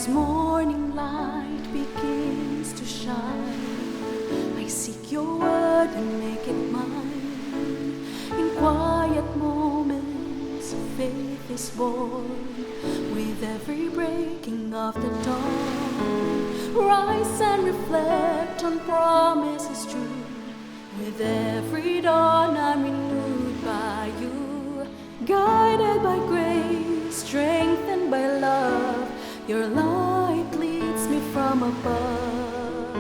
As morning light begins to shine, I seek your word and make it mine. In quiet moments, faith is born. With every breaking of the dawn, rise and reflect on promises true. With every dawn, I'm renewed by you. Guided by grace, strengthened by love, your light leads me from above.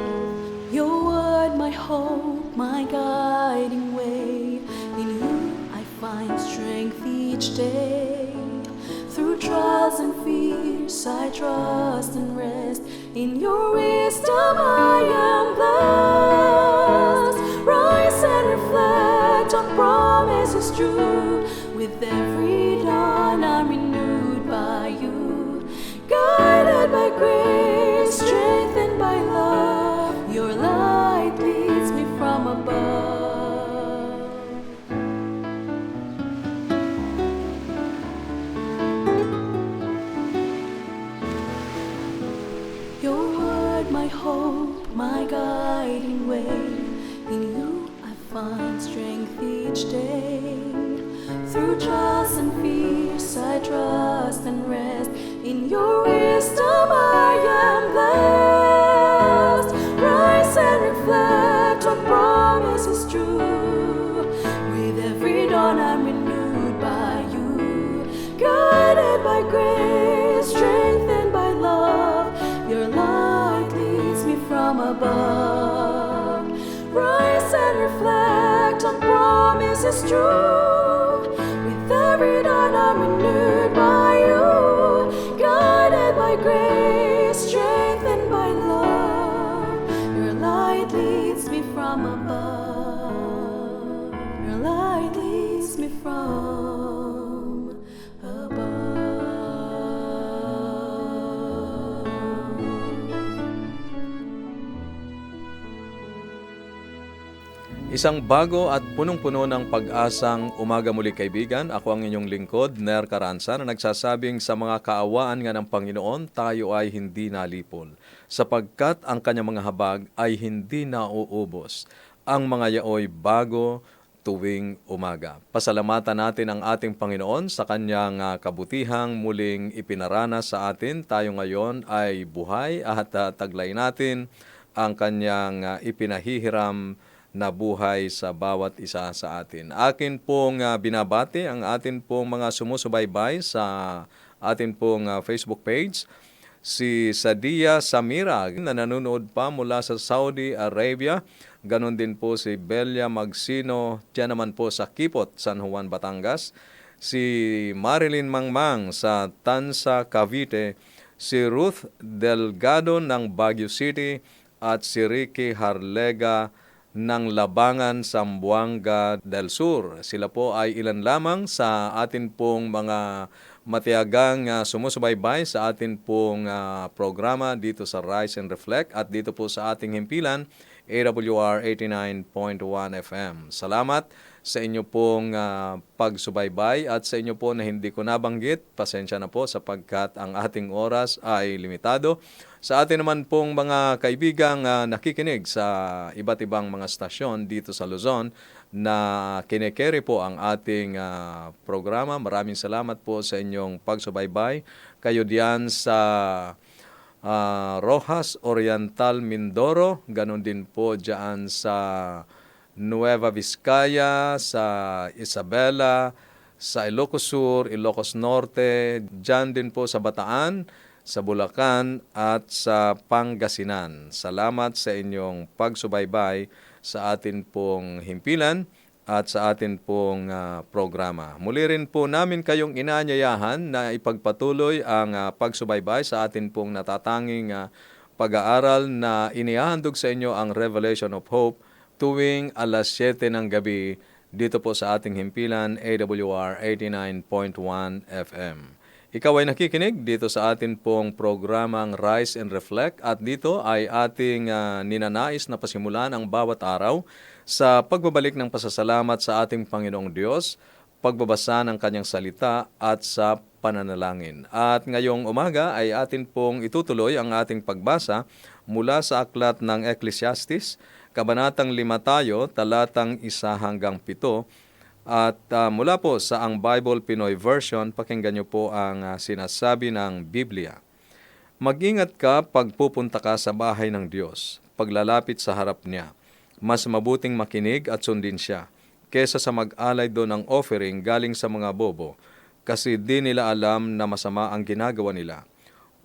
Your word, my hope, my guiding way. In you I find strength each day. Through trials and fears I trust and rest. In your wisdom I am blessed. Rise and reflect on promises true. With every dawn I'm renewed by you. Guided by grace, strengthened by love, your light leads me from above. Your word, my hope, my guiding way. In you I find strength each day. Through trials and fears I trust and rest. In your wisdom I am blessed. Rise and reflect on promises true. With every dawn I'm renewed by you. Guided by grace, strengthened by love, your light leads me from above. Rise and reflect on promises true. With every dawn I'm renewed by you. Guided by grace, strengthened by love, your light leads me from above. Your light leads me from above. Isang bago at punong-puno ng pag-asang umaga muli kaibigan. Ako ang inyong lingkod, Ner Caranza, na nagsasabing sa mga kaawaan nga ng Panginoon, tayo ay hindi nalipol. Sapagkat ang kanyang mga habag ay hindi nauubos. Ang mga yaoy bago tuwing umaga. Pasalamatan natin ang ating Panginoon sa kanyang kabutihang muling ipinaranas sa atin. Tayo ngayon ay buhay at taglay natin ang kanyang ipinahihiram na buhay sa bawat isa sa atin. Akin pong binabati ang atin pong mga sumusubaybay sa atin pong Facebook page. Si Sadia Samira na nanonood pa mula sa Saudi Arabia. Ganon din po si Belia Magsino, diyan naman po sa Kipot, San Juan, Batangas. Si Marilyn Mangmang sa Tansa, Cavite. Si Ruth Delgado ng Baguio City. At si Ricky Harlega ng Labangan, Zamboanga del Sur. Sila po ay ilan lamang sa atin pong mga matiyagang sumusubaybay sa atin pong programa dito sa Rise and Reflect at dito po sa ating himpilan, AWR 89.1 FM. Salamat sa inyo pong pagsubaybay at sa inyo po na hindi ko nabanggit. Pasensya na po sapagkat ang ating oras ay limitado. Sa atin naman pong mga kaibigang nakikinig sa iba't ibang mga stasyon dito sa Luzon na kinekerry po ang ating programa. Maraming salamat po sa inyong pagsubaybay. Kayo diyan sa Rojas Oriental, Mindoro. Ganon din po diyan sa Nueva Vizcaya, sa Isabela, sa Ilocos Sur, Ilocos Norte. Diyan din po sa Bataan, sa Bulacan at sa Pangasinan. Salamat sa inyong pagsubaybay sa atin pong himpilan at sa atin pong programa. Muli rin po namin kayong inaanyayahan na ipagpatuloy ang pagsubaybay sa atin pong natatanging pag-aaral na inihahandog sa inyo ang Revelation of Hope tuwing alas 7 ng gabi dito po sa ating himpilan AWR 89.1 FM. Ikaw ay nakikinig dito sa atin pong programang Rise and Reflect at dito ay ating ninanais na pasimulan ang bawat araw sa pagbabalik ng pasasalamat sa ating Panginoong Diyos, pagbabasa ng Kanyang salita at sa pananalangin. At ngayong umaga ay atin pong itutuloy ang ating pagbasa mula sa aklat ng Ecclesiastes, Kabanatang 5 tayo, talatang 1 hanggang 7. At mula po sa ang Bible Pinoy Version, pakinggan niyo po ang sinasabi ng Biblia. Mag-ingat ka pag pupunta ka sa bahay ng Diyos, paglalapit sa harap niya. Mas mabuting makinig at sundin siya, kesa sa mag-alay doon ng offering galing sa mga bobo, kasi di nila alam na masama ang ginagawa nila.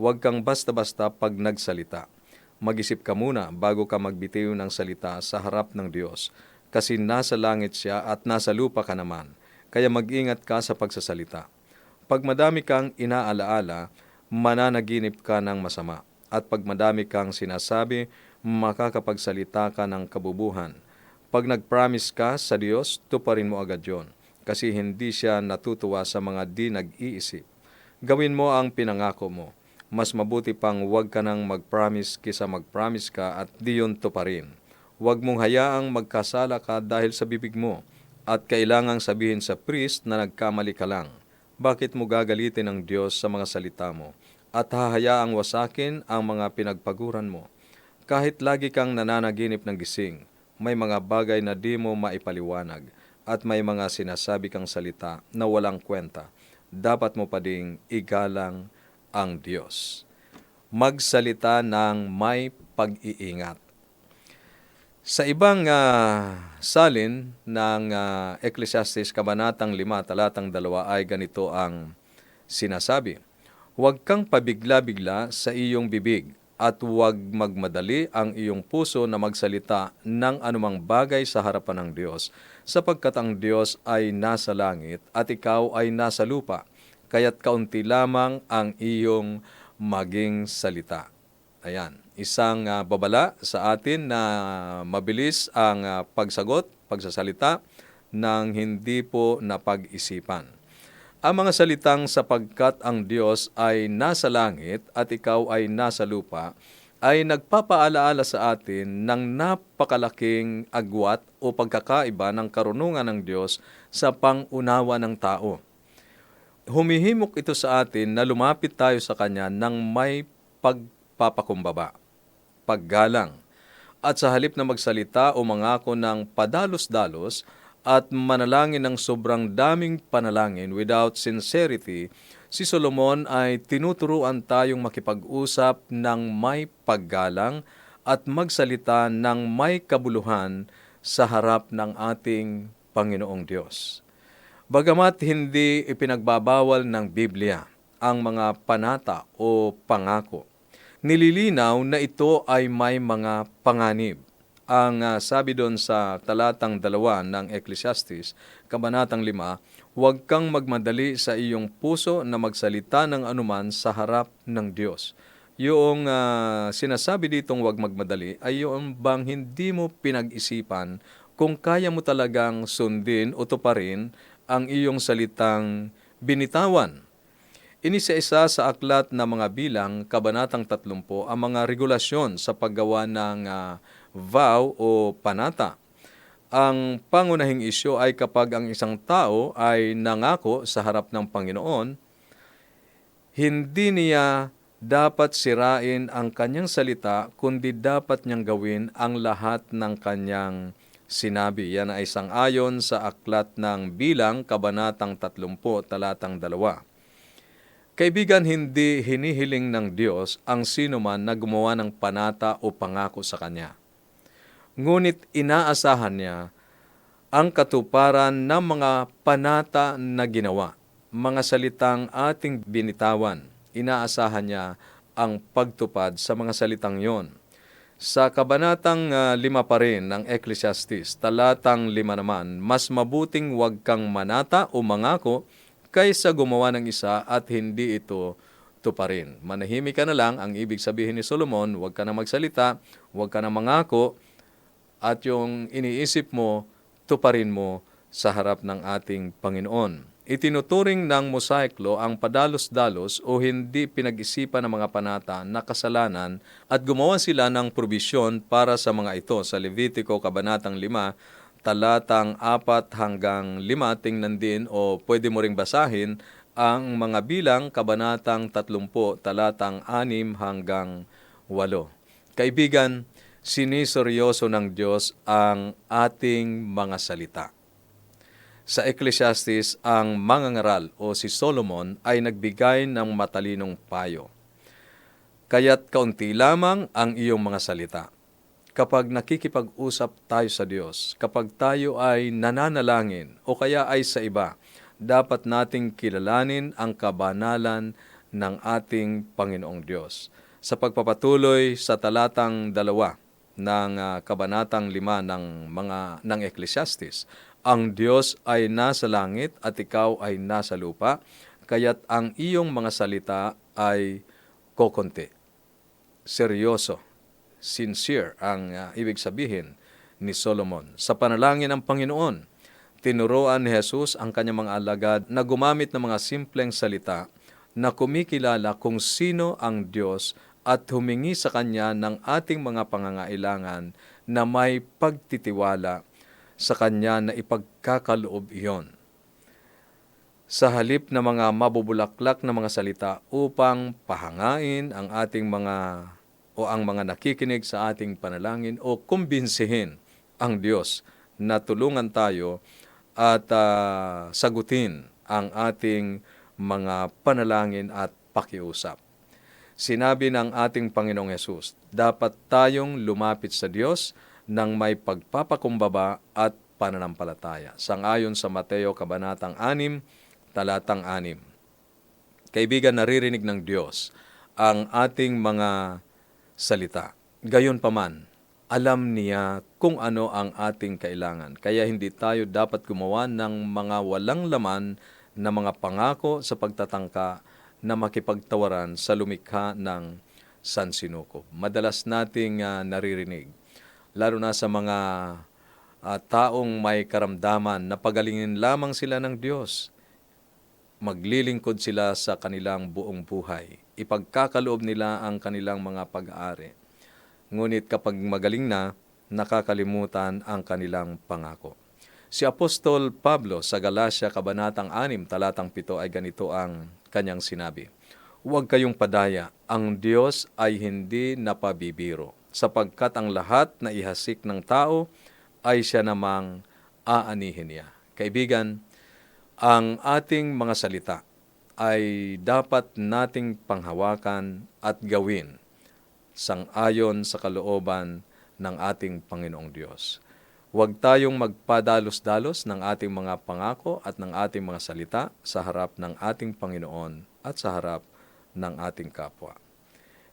Huwag kang basta-basta pag nagsalita. Mag-isip ka muna bago ka magbitiw ng salita sa harap ng Diyos, kasi nasa langit siya at nasa lupa ka naman, kaya mag-ingat ka sa pagsasalita. Pag madami kang inaalaala, mananaginip ka ng masama, at pag madami kang sinasabi, makakapagsalita ka ng kabubuhan. Pag nag-promise ka sa Diyos, tuparin mo agad yon, kasi hindi siya natutuwa sa mga di nag-iisip. Gawin mo ang pinangako mo. Mas mabuti pang huwag ka nang mag-promise kisa mag-promise ka at di yun tuparin. Huwag mong hayaang magkasala ka dahil sa bibig mo, at kailangang sabihin sa priest na nagkamali ka lang. Bakit mo gagalitin ang Diyos sa mga salita mo, at hahayaang wasakin ang mga pinagpaguran mo? Kahit lagi kang nananaginip ng gising, may mga bagay na di mo maipaliwanag, at may mga sinasabi kang salita na walang kwenta. Dapat mo pa ding igalang ang Diyos. Magsalita ng may pag-iingat. Sa ibang salin ng Ecclesiastes Kabanatang 5, talatang 2 ay ganito ang sinasabi. Huwag kang pabigla-bigla sa iyong bibig at huwag magmadali ang iyong puso na magsalita ng anumang bagay sa harapan ng Diyos, sapagkat ang Diyos ay nasa langit at ikaw ay nasa lupa, kaya't kaunti lamang ang iyong maging salita. Ayan, isang babala sa atin na mabilis ang pagsasalita ng hindi po napag-isipan. Ang mga salitang sapagkat ang Diyos ay nasa langit at ikaw ay nasa lupa ay nagpapaalaala sa atin ng napakalaking agwat o pagkakaiba ng karunungan ng Diyos sa pang-unawa ng tao. Humihimok ito sa atin na lumapit tayo sa Kanya ng may pagpapakumbaba, paggalang, at sa halip na magsalita o mangako ng padalos-dalos at manalangin ng sobrang daming panalangin without sincerity, si Solomon ay tinuturuan tayong makipag-usap ng may paggalang at magsalita ng may kabuluhan sa harap ng ating Panginoong Diyos. Bagamat hindi ipinagbabawal ng Biblia ang mga panata o pangako, nililinaw na ito ay may mga panganib. Ang sabi doon sa talatang 2 ng Ecclesiastes, Kabanatang 5, huwag kang magmadali sa iyong puso na magsalita ng anuman sa harap ng Diyos. Yung sinasabi ditong huwag magmadali ay yung bang hindi mo pinag-isipan kung kaya mo talagang sundin o tuparin ang iyong salitang binitawan. Inisa-isa sa aklat na mga bilang, Kabanatang 30, ang mga regulasyon sa paggawa ng vow o panata. Ang pangunahing isyu ay kapag ang isang tao ay nangako sa harap ng Panginoon, hindi niya dapat sirain ang kanyang salita, kundi dapat niyang gawin ang lahat ng kanyang sinabi. Yan ay sang-ayon sa aklat ng bilang, Kabanatang 30, talatang 2. Kaibigan, hindi hinihiling ng Diyos ang sino man na gumawa ng panata o pangako sa Kanya. Ngunit inaasahan niya ang katuparan ng mga panata na ginawa, mga salitang ating binitawan. Inaasahan niya ang pagtupad sa mga salitang yon. Sa Kabanatang 5 pa rin ng Ecclesiastes, talatang 5 naman, mas mabuting huwag kang manata o mangako kaysa gumawa ng isa at hindi ito tuparin. Manahimik ka na lang, ang ibig sabihin ni Solomon, huwag ka na magsalita, huwag ka na mangako, at yung iniisip mo, tuparin mo sa harap ng ating Panginoon. Itinuturing ng mosaiklo ang padalos-dalos o hindi pinag-isipan ng mga panata na kasalanan at gumawa sila ng probisyon para sa mga ito. Sa Levitico, Kabanatang 5, talatang 4 hanggang 5, tingnan din o pwede mo ring basahin ang mga bilang, kabanatang 30, talatang 6 hanggang 8. Kaibigan, siniseryoso ng Diyos ang ating mga salita. Sa Ecclesiastes, ang mangangaral o si Solomon ay nagbigay ng matalinong payo. Kaya't kaunti lamang ang iyong mga salita. Kapag nakikipag-usap tayo sa Diyos, kapag tayo ay nananalangin o kaya ay sa iba, dapat nating kilalanin ang kabanalan ng ating Panginoong Diyos. Sa pagpapatuloy sa talatang 2 ng kabanatang 5 ng Ecclesiastes, ang Diyos ay nasa langit at ikaw ay nasa lupa, kaya't ang iyong mga salita ay kokonti. Seryoso, sincere ang ibig sabihin ni Solomon. Sa panalangin ng Panginoon, tinuruan ni Jesus ang kanyang mga alagad na gumamit ng mga simpleng salita na kumikilala kung sino ang Diyos at humingi sa Kanya ng ating mga pangangailangan na may pagtitiwala sa Kanya na ipagkakaloob iyon. Sa halip na mga mabubulaklak na mga salita upang pahangain ang ating ang mga nakikinig sa ating panalangin o kumbinsihin ang Diyos na tulungan tayo at sagutin ang ating mga panalangin at pakiusap. Sinabi ng ating Panginoong Hesus, dapat tayong lumapit sa Diyos ng may pagpapakumbaba at pananampalataya. Sangayon sa Mateo kabanatang 6, talatang 6. Kaibigan, naririnig ng Diyos ang ating mga salita. Gayunpaman, alam niya kung ano ang ating kailangan. Kaya hindi tayo dapat gumawa ng mga walang laman na mga pangako sa pagtatangka na makipagtawaran sa lumikha ng sansinukob. Madalas nating naririnig, lalo na sa mga taong may karamdaman na pagalingin lamang sila ng Diyos. Maglilingkod sila sa kanilang buong buhay. Ipagkakaloob nila ang kanilang mga pag-aari. Ngunit kapag magaling na, nakakalimutan ang kanilang pangako. Si Apostol Pablo sa Galacia kabanatang 6, talatang 7 ay ganito ang kanyang sinabi. Huwag kayong padaya, ang Diyos ay hindi napabibiro, sapagkat ang lahat na ihasik ng tao ay siya namang aanihin niya. Kaibigan, ang ating mga salita ay dapat nating panghawakan at gawin sang-ayon sa kalooban ng ating Panginoong Diyos. Huwag tayong magpadalos-dalos ng ating mga pangako at ng ating mga salita sa harap ng ating Panginoon at sa harap ng ating kapwa.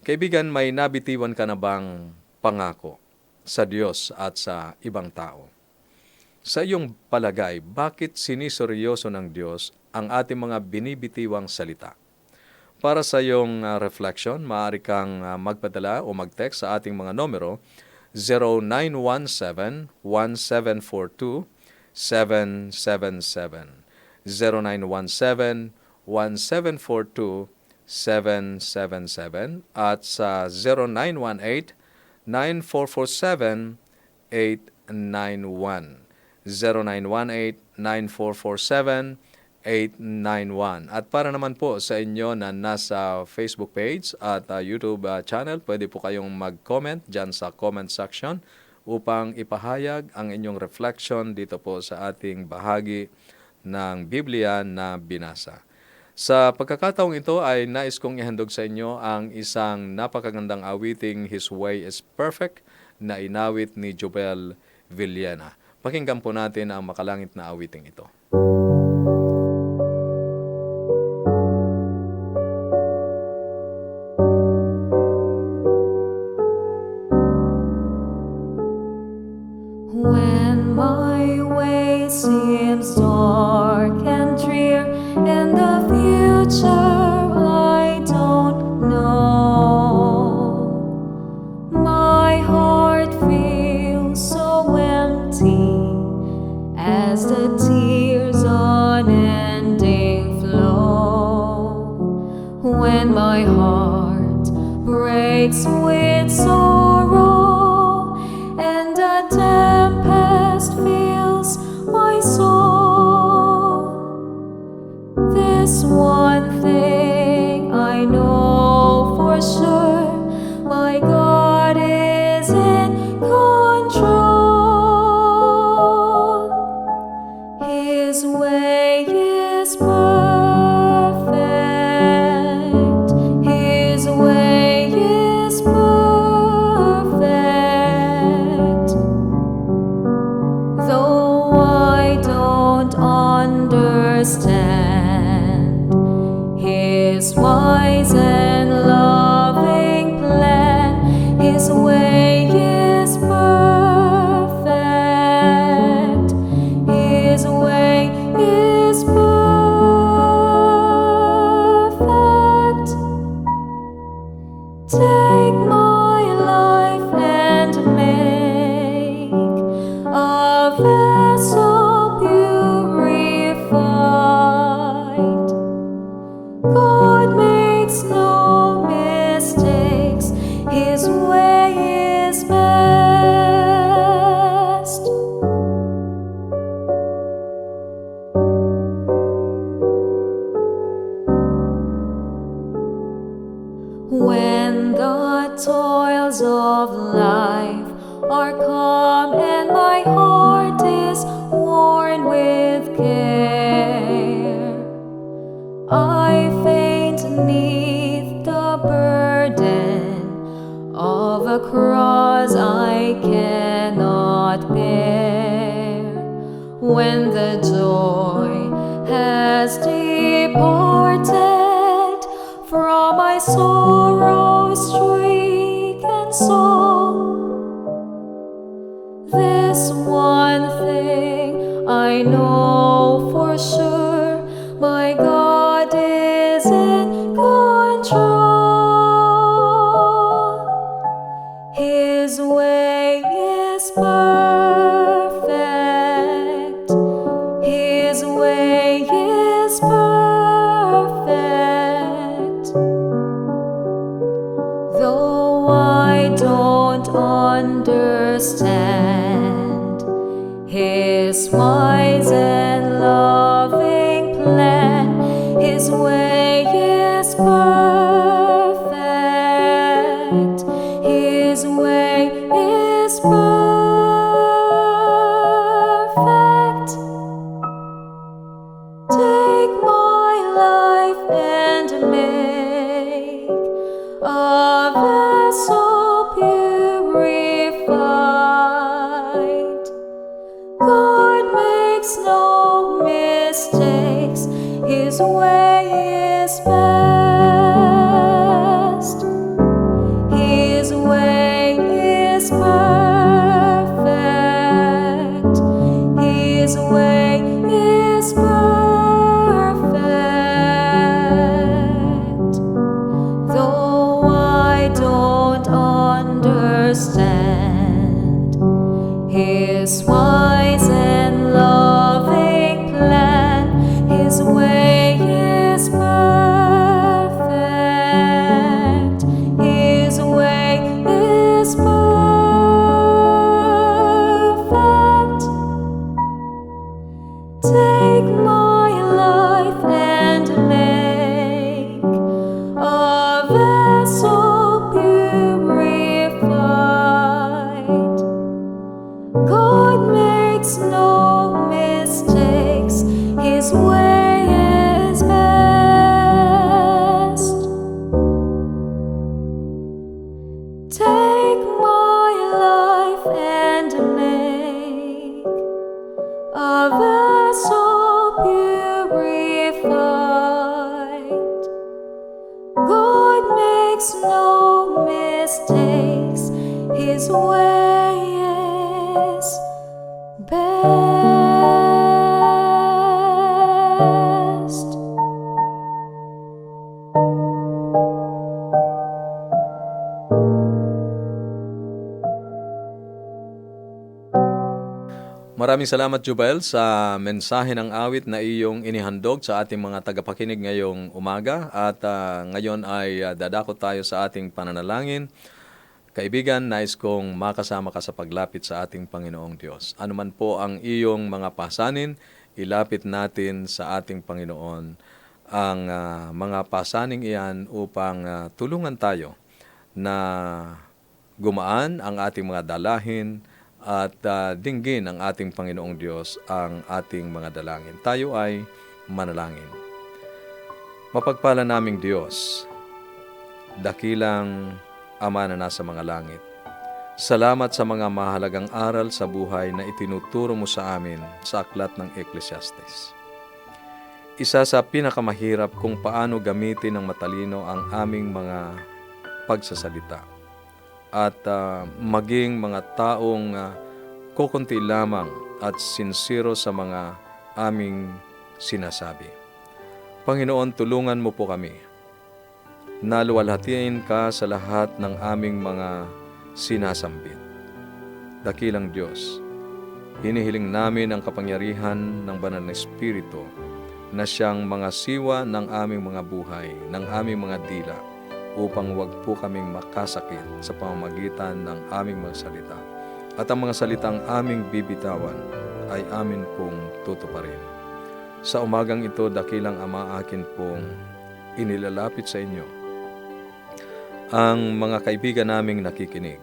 Kaibigan, may nabitiwan ka na bang pangako sa Diyos at sa ibang tao? Sa iyong palagay, bakit siniseryoso ng Diyos ang ating mga binibitiwang salita? Para sa iyong reflection, maaari kang magpadala o mag-text sa ating mga numero 0917-1742-777, 0917-1742-777, at sa 0918-9447-891. 0918-9447-891. At para naman po sa inyo na nasa Facebook page at YouTube channel, pwede po kayong mag-comment dyan sa comment section upang ipahayag ang inyong reflection dito po sa ating bahagi ng Biblia na binasa. Sa pagkakataong ito ay nais kong ihandog sa inyo ang isang napakagandang awiting His Way is Perfect na inawit ni Jobel Villena. Pakinggan po natin ang makalangit na awiting ito. When my way seems dark and drear, and the future I don't know, my heart feels so empty as the tears unending flow. When my heart breaks with sorrow and a tempest fills my soul, this one His way is perfect. His way is perfect. Though I don't understand His wise and loving plan, His way is perfect. His way is perfect. Take my life and make a vessel purified. God makes no mistakes. His way is best. When the toils of life are come and my heart is worn with care, I faint neath the burden of a cross I cannot bear. When the joy has departed from my sorrow-stricken soul, this one thing I know for sure: my God is in control. His way is perfect. His way is perfect. Though I don't understand His wise and loving plan, His way is perfect. His way is perfect. Take my life and make a vessel purified. God makes no mistakes. His way is best. His way is perfect. His way is perfect. Though I don't understand His wise and loving plan, His way is perfect. His way is perfect. Take my life and make a vessel purified. God makes no mistakes. His way is best. Take my life and make a vessel purified. God makes no mistakes. His way is best. Maraming salamat, Jubel, sa mensahe ng awit na iyong inihandog sa ating mga tagapakinig ngayong umaga. At ngayon ay dadako tayo sa ating pananalangin. Kaibigan, nais kong makasama ka sa paglapit sa ating Panginoong Diyos. Ano man po ang iyong mga pasanin, ilapit natin sa ating Panginoon ang mga pasaning iyan upang tulungan tayo na gumaan ang ating mga dalahin at dinggin ng ating Panginoong Diyos ang ating mga dalangin. Tayo ay manalangin. Mapagpala naming Diyos, dakilang Ama na nasa mga langit, salamat sa mga mahalagang aral sa buhay na itinuturo mo sa amin sa aklat ng Ecclesiastes. Isa sa pinakamahirap kung paano gamitin ng matalino ang aming mga pagsasalita at maging mga taong kukunti lamang at sincero sa mga aming sinasabi. Panginoon, tulungan mo po kami na luwalhatiin ka sa lahat ng aming mga sinasambit. Dakilang Diyos, hinihiling namin ang kapangyarihan ng Banal na Espiritu na siyang mga siwa ng aming mga buhay, ng aming mga dila, upang wag po kaming makasakit sa pamamagitan ng aming mga salita. At ang mga salitang aming bibitawan ay amin pong tutuparin. Sa umagang ito, dakilang Ama, akin pong inilalapit sa inyo ang mga kaibigan naming nakikinig.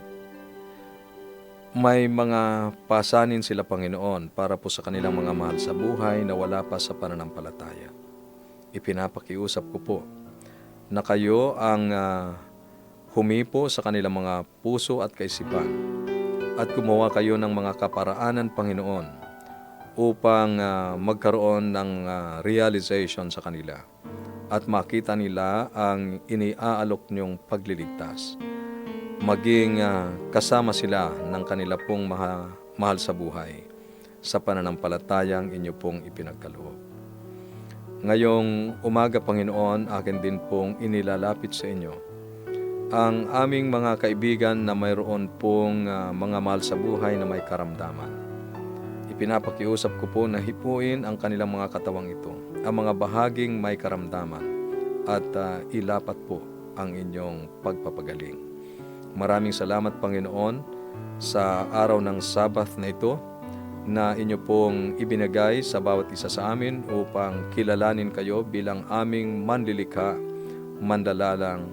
May mga pasanin sila, Panginoon, para po sa kanilang mga mahal sa buhay na wala pa sa pananampalataya. Ipinapakiusap ko po na kayo ang humipo sa kanilang mga puso at kaisipan at gumawa kayo ng mga kaparaanan, Panginoon, upang magkaroon ng realization sa kanila at makita nila ang iniaalok niyong pagliligtas. Maging kasama sila ng kanila pong mahal sa buhay sa pananampalatayang inyo pong ipinagkaloob. Ngayong umaga, Panginoon, akin din pong inilalapit sa inyo ang aming mga kaibigan na mayroon pong mga mahal sa buhay na may karamdaman. Ipinapakiusap ko po na hipuin ang kanilang mga katawang ito, ang mga bahaging may karamdaman, at ilapat po ang inyong pagpapagaling. Maraming salamat, Panginoon, sa araw ng Sabbath na ito na inyo pong ibinigay sa bawat isa sa amin upang kilalanin kayo bilang aming manlilikha, mandalalang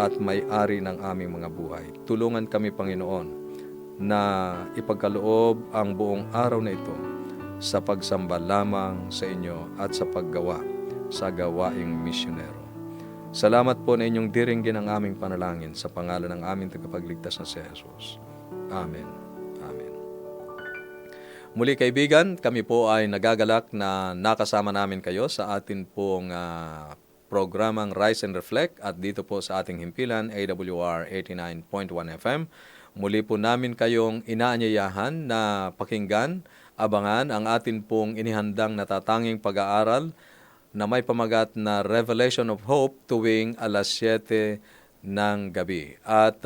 at may-ari ng aming mga buhay. Tulungan kami, Panginoon, na ipagkaloob ang buong araw na ito sa pagsamba lamang sa inyo at sa paggawa sa gawaing misyonero. Salamat po na inyong diringgin ang aming panalangin sa pangalan ng aming tagapagligtas na si Jesus. Amen. Amen. Muli, kaibigan, kami po ay nagagalak na nakasama namin kayo sa atin pong programang Rise and Reflect at dito po sa ating himpilan AWR 89.1 FM. Muli po namin kayong inaanyayahan na pakinggan, abangan ang atin pong inihandang natatanging pag-aaral na may pamagat na Revelation of Hope tuwing alas 7 ng gabi. At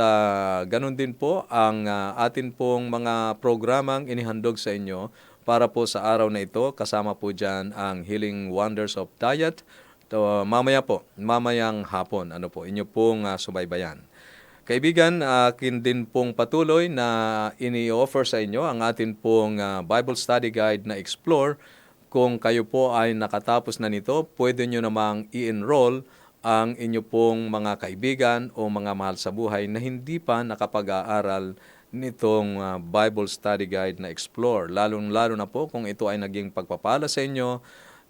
ganun din po ang atin pong mga programang inihandog sa inyo para po sa araw na ito. Kasama po dyan ang Healing Wonders of Diet. Mamayang hapon, inyo pong subaybayan. Kaibigan, akin din pong patuloy na ini-offer sa inyo ang atin pong Bible Study Guide na Explore. Kung kayo po ay nakatapos na nito, pwede nyo namang i-enroll ang inyo pong mga kaibigan o mga mahal sa buhay na hindi pa nakapag-aaral nitong Bible Study Guide na Explore. Lalo na po kung ito ay naging pagpapala sa inyo,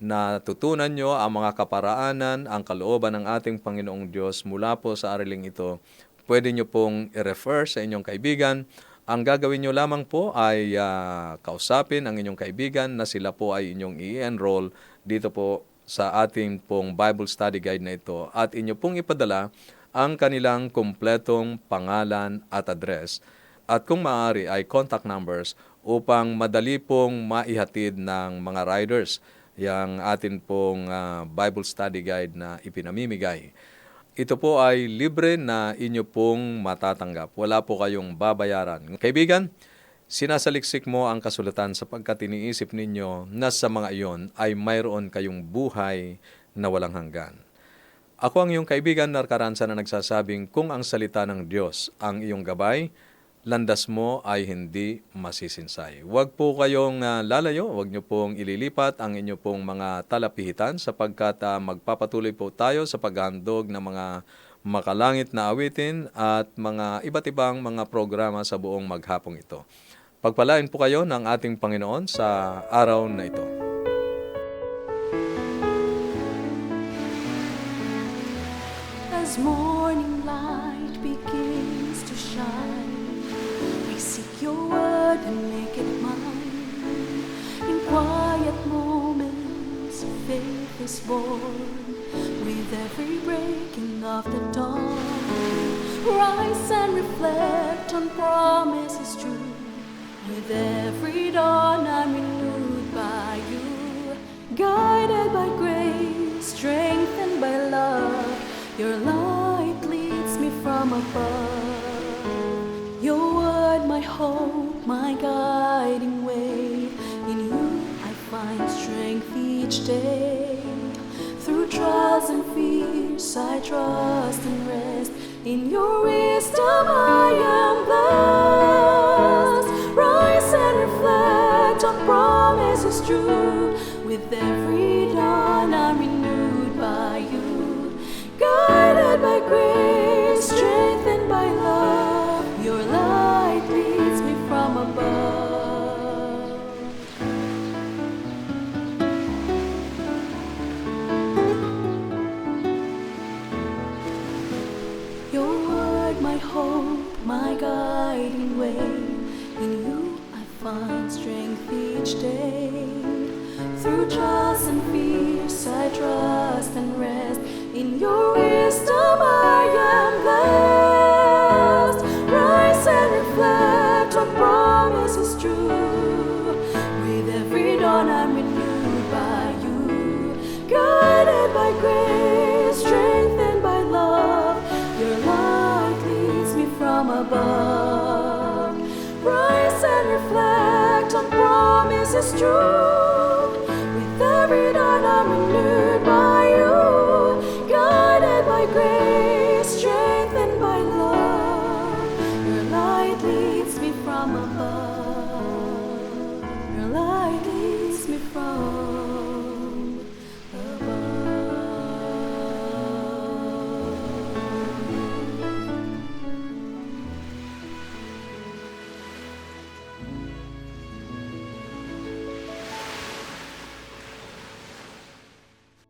na tutunan nyo ang mga kaparaanan, ang kalooban ng ating Panginoong Diyos mula po sa araling ito. Pwede nyo pong i-refer sa inyong kaibigan. Ang gagawin nyo lamang po ay kausapin ang inyong kaibigan na sila po ay inyong i-enroll dito po sa ating pong Bible Study Guide na ito at inyo pong ipadala ang kanilang kumpletong pangalan at address at kung maaari ay contact numbers upang madali pong maihatid ng mga riders yung atin pong Bible Study Guide na ipinamimigay. Ito po ay libre na inyo pong matatanggap. Wala po kayong babayaran. Kaibigan, sinasaliksik mo ang kasulatan sapagkat iniisip ninyo na sa mga iyon ay mayroon kayong buhay na walang hanggan. Ako ang iyong kaibigan, Narcaranza, na nagsasabing kung ang salita ng Diyos ang iyong gabay, landas mo ay hindi masisinsay. Huwag po kayong lalayo, huwag niyo pong ililipat ang inyo pong mga talapihitan sapagkat magpapatuloy po tayo sa paghandog ng mga makalangit na awitin at mga iba't ibang mga programa sa buong maghapong ito. Pagpalain po kayo ng ating Panginoon sa araw na ito. As morning light begins to shine, I seek your word and make it mine. In quiet moments, faith is born. With every breaking of the dawn, rise and reflect on promises true. With every dawn, I'm renewed by you. Guided by grace, strengthened by love, your light leads me from above. Your word, my hope, my guiding way. In you I find strength each day. Through trials and fears I trust and rest. In your wisdom I am blessed. Rise and reflect on promises true. With every dawn I'm renewed by you. Guided by grace, strengthened by love, your light leads me from above. Your word, my hope, my guiding way. In you I find strength each day. Through trials and fears I trust and rest. In your wisdom I am blessed. Rise and reflect on promises true. With every dawn I'm renewed by you. Guided by grace, strengthened by love, your light leads me from above. Rise and reflect on promises true.